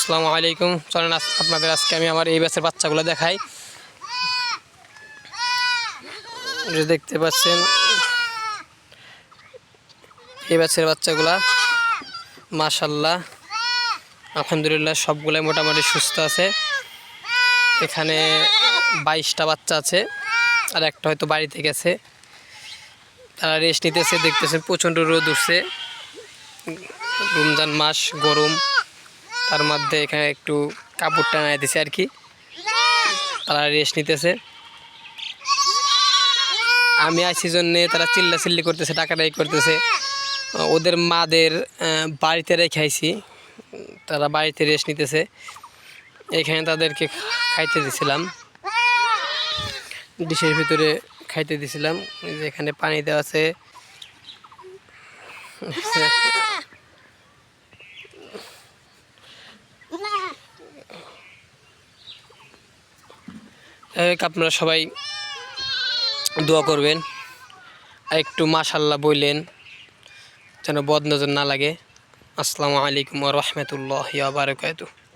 আসসালামু আলাইকুম। চলেন আপনাদের আজকে আমি আমার এই ব্যাচের বাচ্চাগুলো দেখাই। দেখতে পাচ্ছেন এই ব্যাচের বাচ্চাগুলা মাশাআল্লাহ আলহামদুলিল্লাহ সবগুলাই মোটামুটি সুস্থ আছে। এখানে 22টা বাচ্চা আছে, আর একটা হয়তো বাড়িতে গেছে, তারা রেস্ট নিতেছে। দেখতেছেন প্রচণ্ড রোদ উঠছে, রমজান মাস, গরম, তার মধ্যে এখানে একটু কাপড় টানাই দিছে আর কি, তারা রেস্ট নিতেছে। আমি আইছি জন্যে তারা চিল্লাচিল্লি করতেছে, টাকাটাই করতেছে। ওদের মাদের বাড়িতে রেখেছি, তারা বাড়িতে রেস্ট নিতেছে। এখানে তাদেরকে খাইতে দিছিলাম, ডিশের ভিতরে খাইতে দিছিলাম। এখানে পানি দেওয়া আছে। আপনারা সবাই দোয়া করবেন, আর একটু মাশাআল্লাহ বললেন যেন বদনজর না লাগে। আসসালামু আলাইকুম ওয়া রাহমাতুল্লাহি ওয়া বারাকাতুহু।